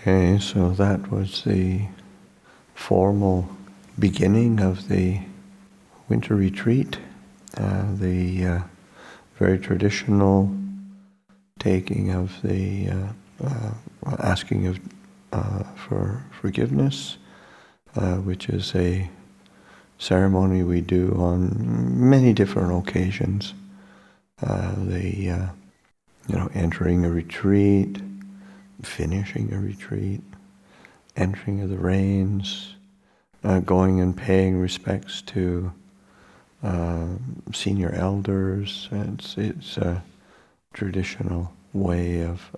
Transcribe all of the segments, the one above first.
Okay, so that was the formal beginning of the winter retreat, the very traditional taking of the asking of for forgiveness, which is a ceremony we do on many different occasions. Entering a retreat, finishing a retreat, entering of the rains, going and paying respects to senior elders. It's a traditional way of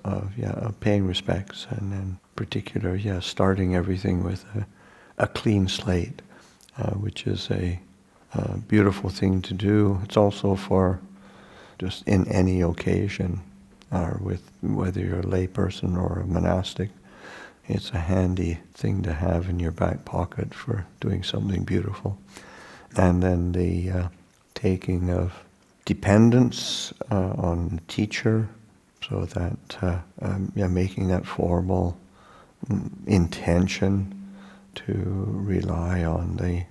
paying respects, and in particular, starting everything with a clean slate, which is a beautiful thing to do. It's also for just in any occasion, or with whether you're a lay person or a monastic. It's a handy thing to have in your back pocket for doing something beautiful. And then the taking of dependence on the teacher, so that making that formal intention to rely on the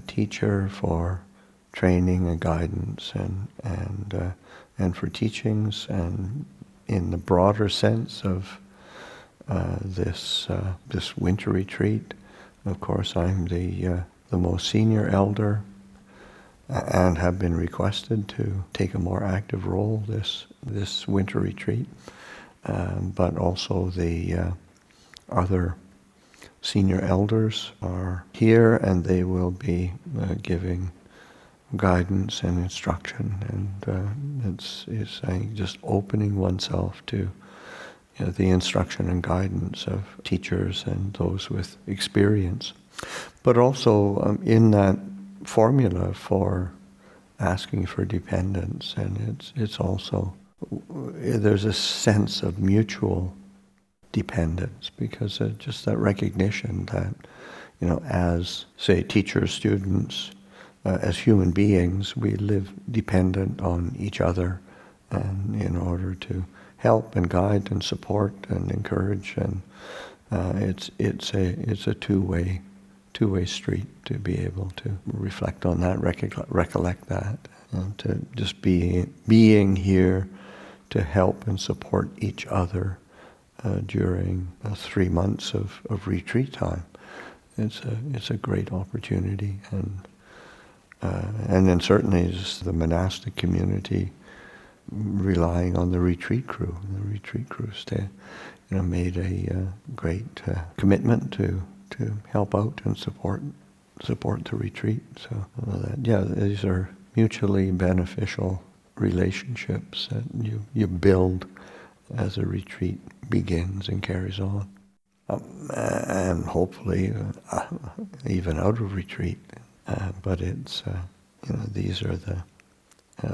teacher for training and guidance and for teachings, and in the broader sense of this winter retreat. Of course, I'm the most senior elder, and have been requested to take a more active role this winter retreat. But also the other senior elders are here, and they will be giving guidance and instruction, and it's I think just opening oneself to the instruction and guidance of teachers and those with experience. But also in that formula for asking for dependence, and it's also, there's a sense of mutual dependence, because just that recognition that, as, say, teachers, students, as human beings, we live dependent on each other, and in order to help and guide and support and encourage, and it's a two-way street to be able to reflect on that, recollect that, and to just being here to help and support each other during 3 months of retreat time. It's a great opportunity, and then certainly just the monastic community relying on the retreat crew. The retreat crews made a great commitment to help out and support the retreat. So these are mutually beneficial relationships that you build as a retreat begins and carries on, and hopefully even out of retreat. But it's these are the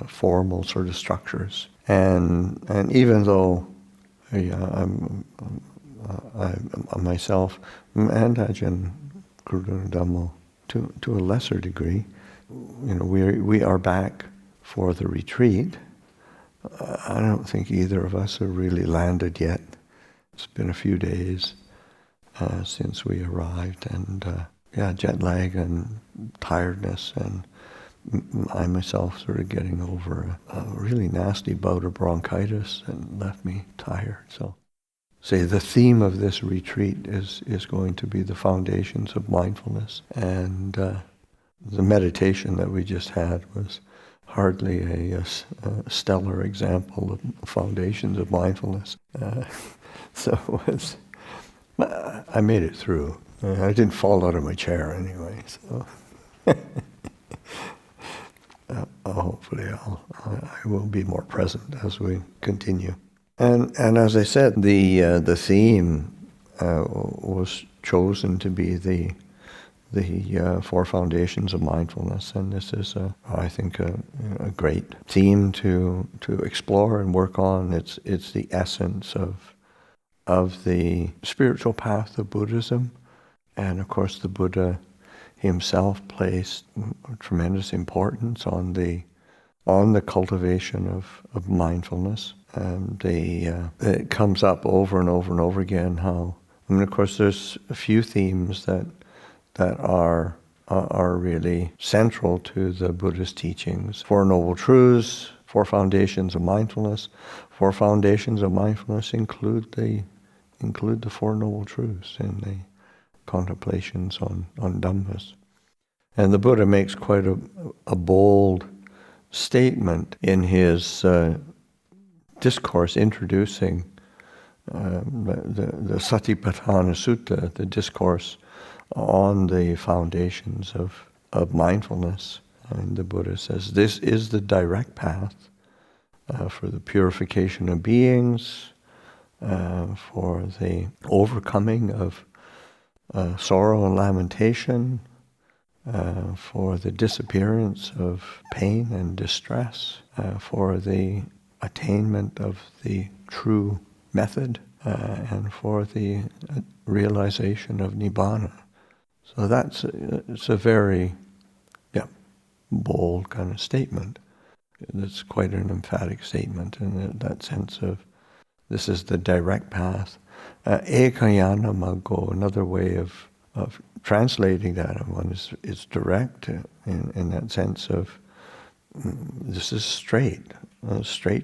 formal sort of structures, and even though I'm myself and Ajahn Guru Dhammo to a lesser degree, we are back for the retreat. I don't think either of us have really landed yet. It's been a few days since we arrived, and jet lag and tiredness, and I myself sort of getting over a really nasty bout of bronchitis and left me tired. So, the theme of this retreat is going to be the foundations of mindfulness, and the meditation that we just had was hardly a stellar example of foundations of mindfulness. I made it through. I didn't fall out of my chair anyway, so hopefully I will be more present as we continue. And as I said, the theme was chosen to be the 4 foundations of mindfulness, and this is I think a great theme to explore and work on. It's the essence of the spiritual path of Buddhism, and of course the Buddha himself placed tremendous importance on the cultivation of mindfulness. It comes up over and over and over again how I mean, of course, there's a few themes that are really central to the Buddhist teachings. Four Noble Truths, Four Foundations of Mindfulness. Four Foundations of Mindfulness include the Four Noble Truths in the contemplations on Dhammas. And the Buddha makes quite a bold statement in his discourse introducing the Satipaṭṭhāna Sutta, the discourse on the foundations of mindfulness. And the Buddha says, this is the direct path for the purification of beings, for the overcoming of sorrow and lamentation, for the disappearance of pain and distress, for the attainment of the true method, and for the realization of Nibbana. So it's a very bold kind of statement. It's quite an emphatic statement in that sense of this is the direct path. Ekayana maggo, another way of translating that one is direct in that sense of this is straight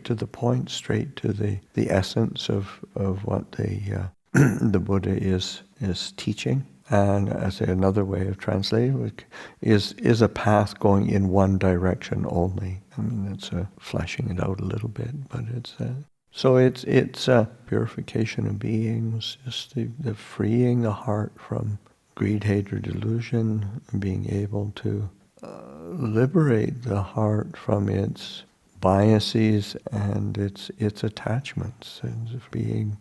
to the point, straight to the essence of what the Buddha is teaching. And as another way of translating is a path going in one direction only. I mean, it's fleshing it out a little bit, but it's purification of beings, just the freeing the heart from greed, hatred, delusion, and being able to liberate the heart from its biases and its attachments, and being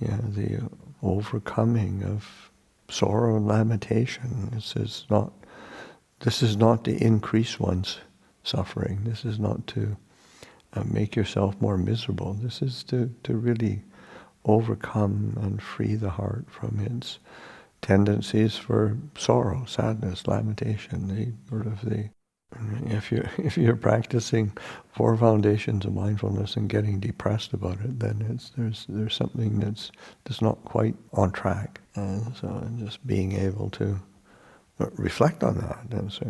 the overcoming of sorrow and lamentation. This is not to increase one's suffering. This is not to make yourself more miserable. This is to really overcome and free the heart from its tendencies for sorrow, sadness, lamentation. If you're practicing Four Foundations of Mindfulness and getting depressed about it, then there's something that's not quite on track. And so just being able to reflect on that and say,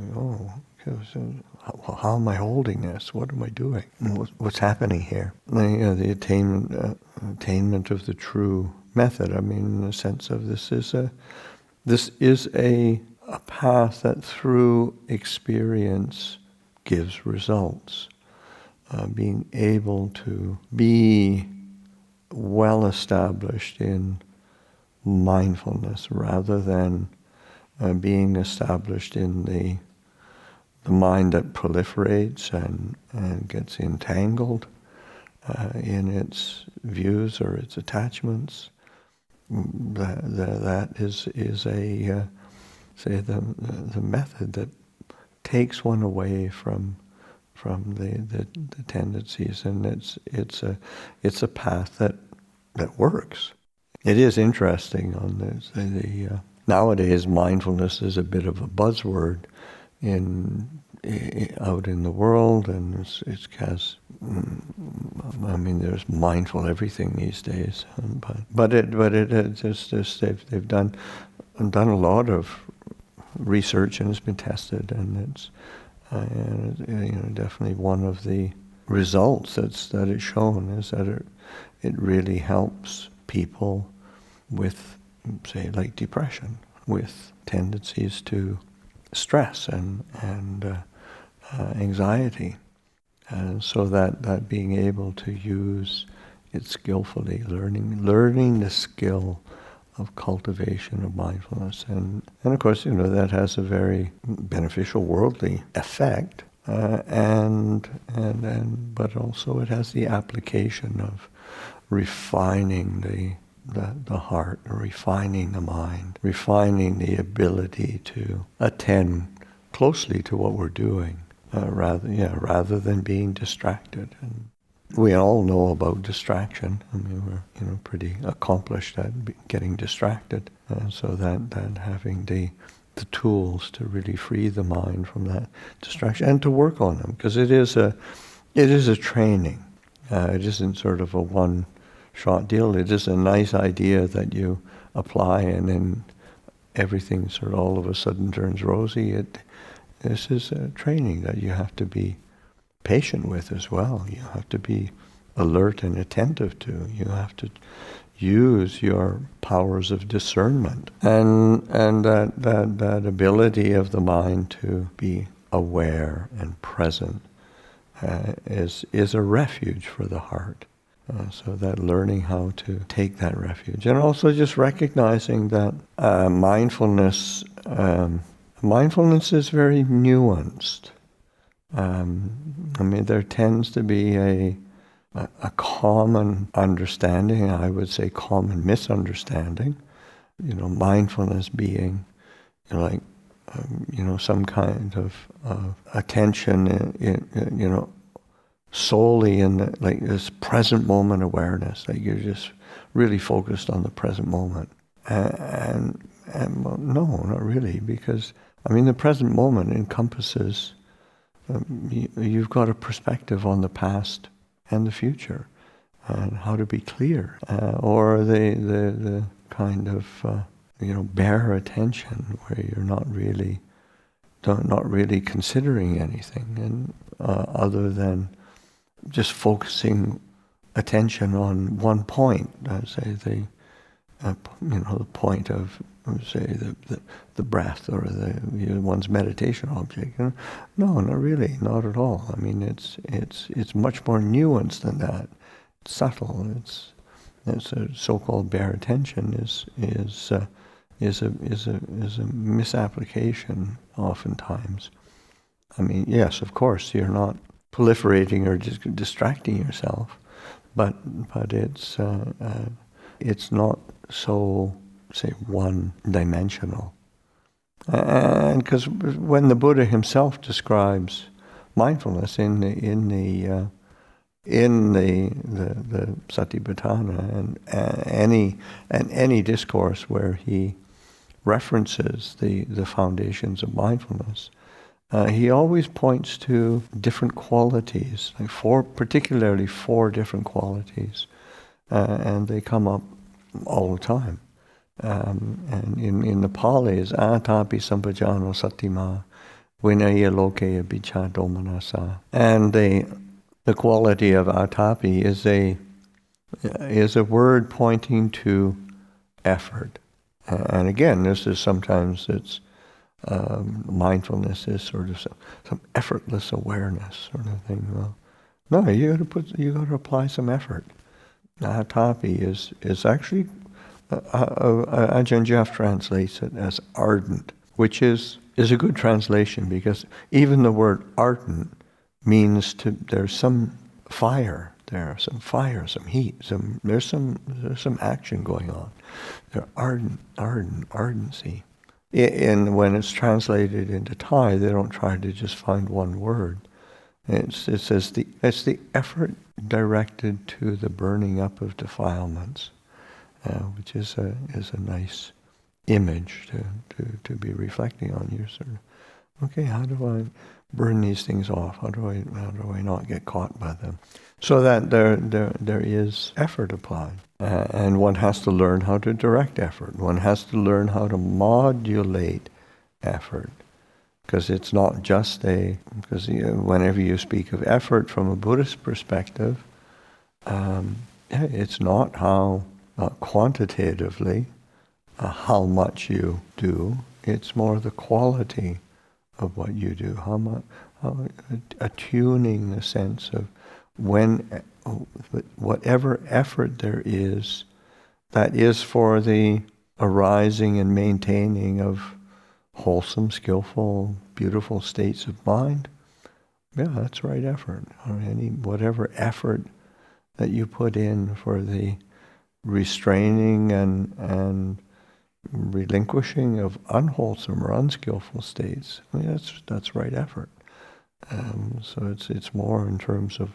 how am I holding this? What am I doing? What's happening here? The attainment of the true method. I mean, in the sense of this is a path that through experience gives results. Being able to be well established in mindfulness rather than being established in the mind that proliferates and gets entangled in its views or its attachments. That is the method that takes one away from the tendencies, and it's a path that works. It is interesting on the nowadays mindfulness is a bit of a buzzword out in the world, and it has. I mean, there's mindful everything these days, but they've done a lot of research and it's been tested, and it's definitely one of the results that it's shown is that it really helps people with, say, like depression, with tendencies to stress and anxiety, and so that being able to use it skillfully, learning the skill of cultivation of mindfulness, and of course that has a very beneficial worldly effect, but also it has the application of refining the heart, refining the mind, refining the ability to attend closely to what we're doing, rather than being distracted. And we all know about distraction. I mean, we're pretty accomplished at getting distracted, and so that having the tools to really free the mind from that distraction and to work on them, because it is a training. It isn't sort of a one shot deal. It is a nice idea that you apply and then everything sort of all of a sudden turns rosy. This is a training that you have to be patient with as well. You have to be alert and attentive to. You have to use your powers of discernment and that ability of the mind to be aware and present is a refuge for the heart. So that learning how to take that refuge, and also just recognizing that mindfulness is very nuanced. There tends to be a common understanding, I would say common misunderstanding. Mindfulness being some kind of attention, solely in this present moment awareness, like you're just really focused on the present moment. And well, no, not really, because the present moment encompasses. You've got a perspective on the past and the future, and how to be clear, or the kind of bare attention where you're not really considering anything, and other than just focusing attention on one point. Say the point of the breath or one's meditation object. No, not really, not at all. It's much more nuanced than that. It's subtle. It's a so-called bare attention is a misapplication oftentimes. Yes, of course, you're not proliferating or just distracting yourself, but it's not so, say, one-dimensional. And because when the Buddha himself describes mindfulness in the Satipaṭṭhāna and any discourse where he references the foundations of mindfulness, he always points to different qualities, particularly four different qualities, and they come up all the time. And in the Pali is atapi sampajano satima vinaya lokeya bicha domanasa. And the quality of atapi is a word pointing to effort. And again, this is sometimes mindfulness is sort of some effortless awareness sort of thing. Well, no, you got to apply some effort. Atapi is actually Ajahn Jeff translates it as ardent, which is a good translation, because even the word ardent means there's some fire there, some heat, there's some action going on. They're ardency. And when it's translated into Thai, they don't try to just find one word. It says it's the effort directed to the burning up of defilements, which is a nice image to be reflecting on. You're sort of, okay, how do I burn these things off? How do I not get caught by them? So that there is effort applied, and one has to learn how to direct effort. One has to learn how to modulate effort, because it's not just because whenever you speak of effort from a Buddhist perspective, it's not how quantitatively how much you do. It's more the quality of what you do. How attuning the sense of whatever effort there is, that is for the arising and maintaining of wholesome, skillful, beautiful states of mind. Yeah, that's right effort. Or whatever effort that you put in for the restraining and relinquishing of unwholesome or unskillful states. That's right effort. So it's more in terms of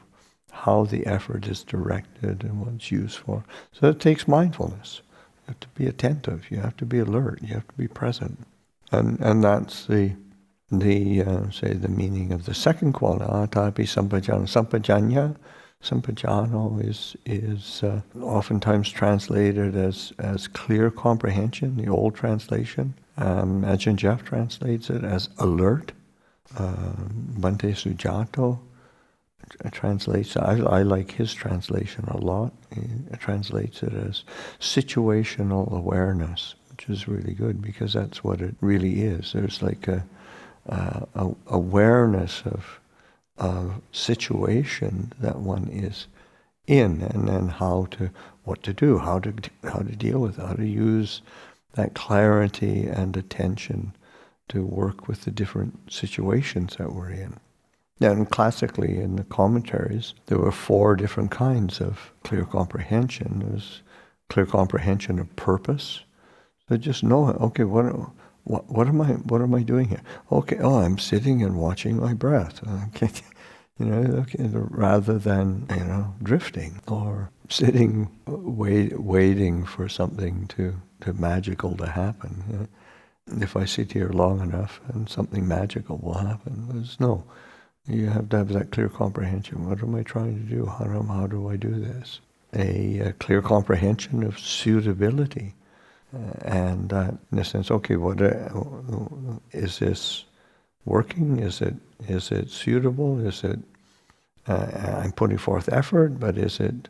how the effort is directed and what it's used for. So it takes mindfulness. You have to be attentive. You have to be alert. You have to be present. And that's the meaning of the second quality, atapi sampajanya. Sampajanya Sampajañño is oftentimes translated as clear comprehension, the old translation. Ajahn Jeff translates it as alert. Bhante Sujato translates, I like his translation a lot. He translates it as situational awareness, which is really good because that's what it really is. There's like a awareness of situation that one is in, and then what to do, how to deal with, how to use that clarity and attention to work with the different situations that we're in. And classically in the commentaries, there were 4 different kinds of clear comprehension. There's clear comprehension of purpose. So just know, okay, what am I doing here? Okay, I'm sitting and watching my breath. Okay, rather than drifting or sitting waiting for something to magical to happen. If I sit here long enough, and something magical will happen. You have to have that clear comprehension. What am I trying to do? How do I do this? A clear comprehension of suitability. And in a sense, okay, what is this working? Is it suitable? Is it I'm putting forth effort, but is it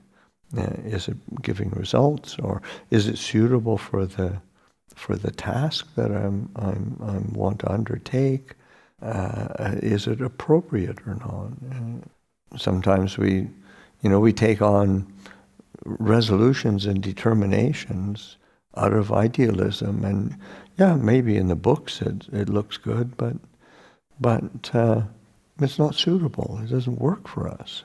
giving results, or is it suitable for the task that I want to undertake? Is it appropriate or not? Sometimes we take on resolutions and determinations out of idealism, and maybe in the books it looks good, but it's not suitable. It doesn't work for us.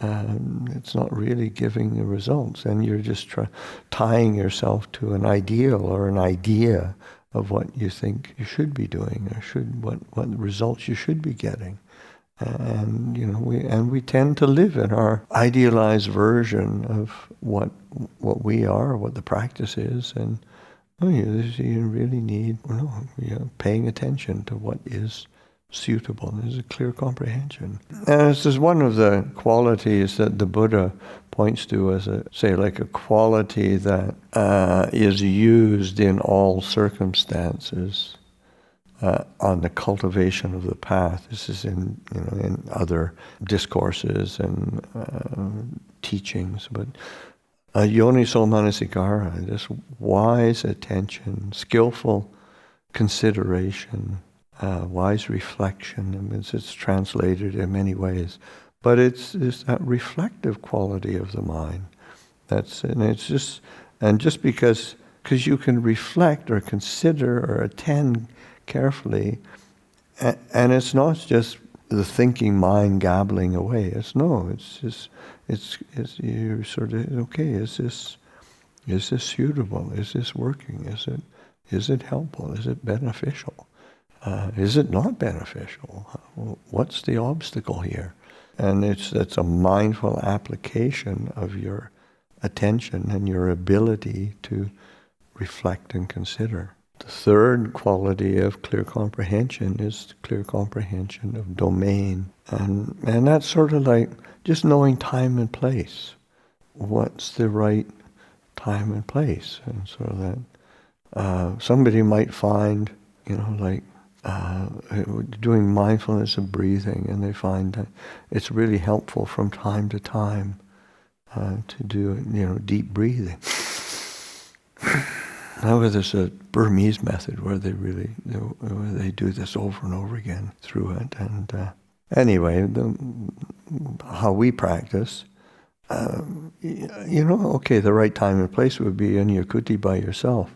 It's not really giving the results, and you're just tying yourself to an ideal or an idea of what you think you should be doing, or what results you should be getting. And we tend to live in our idealized version of what we are, what the practice is, and you really need paying attention to what is suitable. There's a clear comprehension. And this is one of the qualities that the Buddha points to as like a quality that is used in all circumstances on the cultivation of the path. This is in other discourses and teachings, but yoniso manasikara, this wise attention, skillful consideration, wise reflection. I mean, it's translated in many ways, but it's that reflective quality of the mind. Just because you can reflect or consider or attend carefully, and it's not just the thinking mind gabbling away. It's you're sort of, okay, is this suitable? Is this working? Is it helpful? Is it beneficial? Is it not beneficial? What's the obstacle here? And it's a mindful application of your attention and your ability to reflect and consider. The third quality of clear comprehension is clear comprehension of domain. And that's sort of like just knowing time and place. What's the right time and place? And so that somebody might find, doing mindfulness of breathing, and they find that it's really helpful from time to time to do, deep breathing. However, there's a Burmese method where they do this over and over again through it. And anyway, how we practice, the right time and place would be in your kuti by yourself,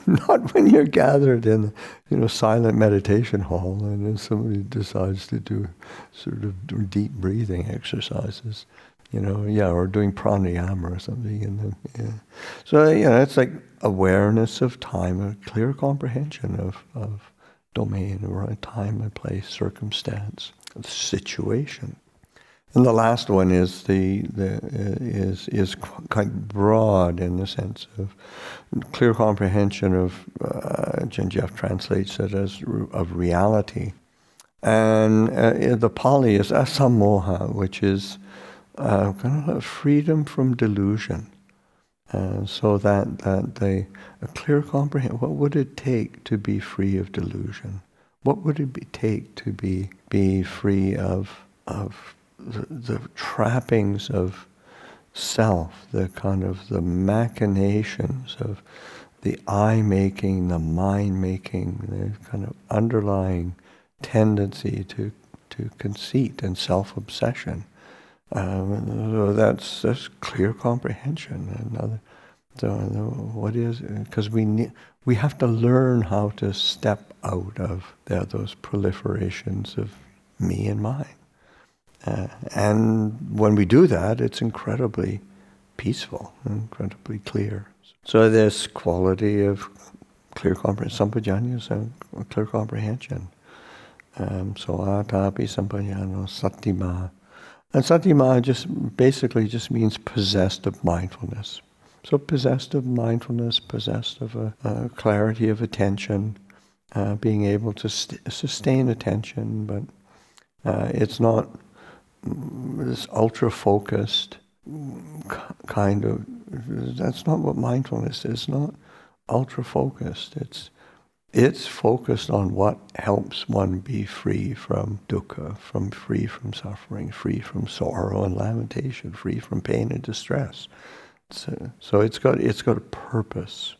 not when you're gathered in silent meditation hall and then somebody decides to do sort of deep breathing exercises. Or doing pranayama or something. So, it's like awareness of time, a clear comprehension of domain, or a time and place, circumstance, situation. And the last one is is quite broad in the sense of clear comprehension of, Ajahn Jeff translates it as of reality. And the Pali is asamoha, which is kind of freedom from delusion. So that a clear comprehension, what would it take to be free of delusion? What would it take to be free of the trappings of self, the kind of the machinations of the I-making, the mind-making, the kind of underlying tendency to conceit and self-obsession. So that's clear comprehension. So what is? Because we have to learn how to step out of those proliferations of me and mine. And when we do that, it's incredibly peaceful, incredibly clear. So this quality of clear comprehension, sampajanya is a clear comprehension. So atapi sampajano satima. And satima basically means possessed of mindfulness. So possessed of mindfulness, possessed of a clarity of attention, being able to sustain attention, but it's not this ultra-focused kind of, that's not what mindfulness is. It's not ultra-focused. It's focused on what helps one be free from dukkha, free from suffering, free from sorrow and lamentation, free from pain and distress. So it's got a purpose.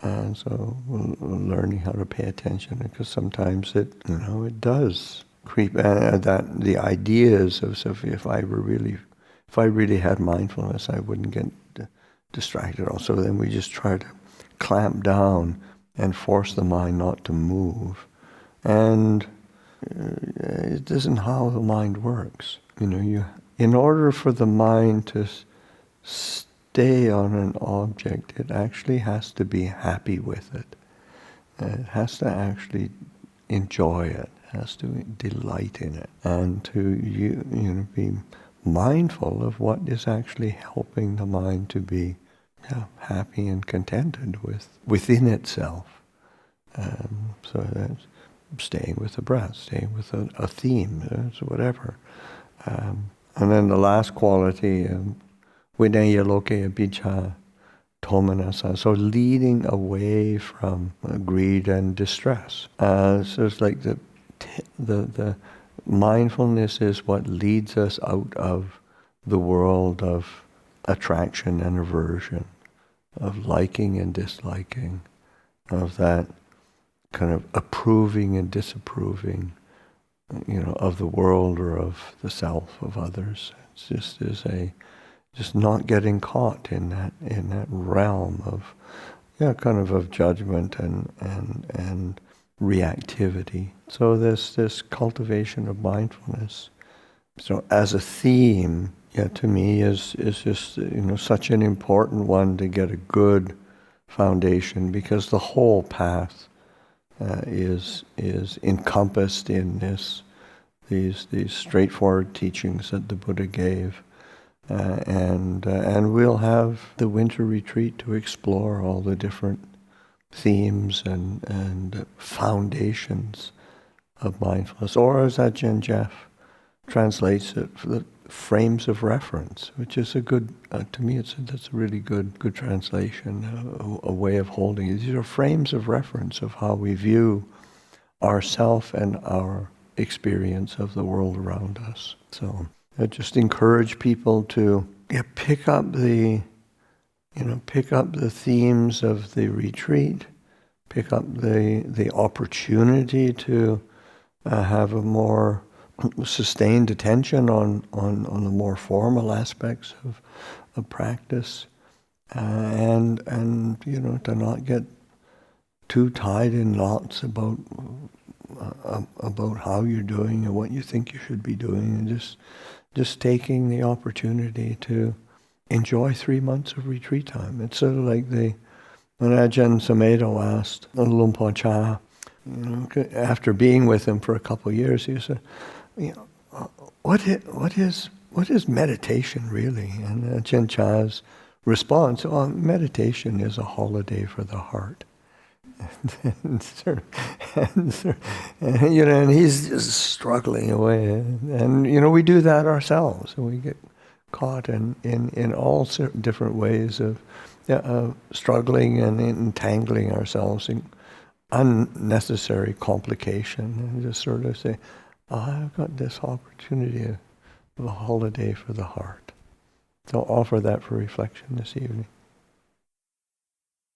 And so learning how to pay attention, because sometimes it does creep, that the ideas of if I really had mindfulness, I wouldn't get distracted. Also, then we just try to clamp down and force the mind not to move, and it isn't how the mind works. In order for the mind to stay on an object, it actually has to be happy with it. It has to actually enjoy it, has to delight in it, and to be mindful of what is actually helping the mind to be happy and contented within itself. So that's staying with the breath, staying with a theme, so whatever. And then the last quality, vinaya loke abhijja tomanasa, so leading away from greed and distress. So it's like the mindfulness is what leads us out of the world of attraction and aversion, of liking and disliking, of that kind of approving and disapproving, of the world or of the self, of others. It's just not getting caught in that realm of of judgment and reactivity. So this cultivation of mindfulness, so as a theme, to me is just such an important one to get a good foundation, because the whole path is encompassed in these straightforward teachings that the Buddha gave, and we'll have the winter retreat to explore all the different themes and foundations of mindfulness, or as Ajahn Jeff translates it, for the frames of reference, which is a good, to me, that's a really good translation, a way of holding it. These are frames of reference of how we view ourself and our experience of the world around us. So I just encourage people to pick up the themes of the retreat, pick up the opportunity to have a more sustained attention on the more formal aspects of practice, and to not get too tied in knots about how you're doing and what you think you should be doing, and just taking the opportunity to enjoy 3 months of retreat time. It's sort of like when Ajahn Sumedho asked Luang Por, after being with him for a couple of years, he said, what is meditation really? And Ajahn Chah's response, meditation is a holiday for the heart. and he's just struggling away, and we do that ourselves, and we get caught in all different ways of struggling and entangling ourselves in unnecessary complication, and just sort of say, I've got this opportunity of a holiday for the heart. So I'll offer that for reflection this evening.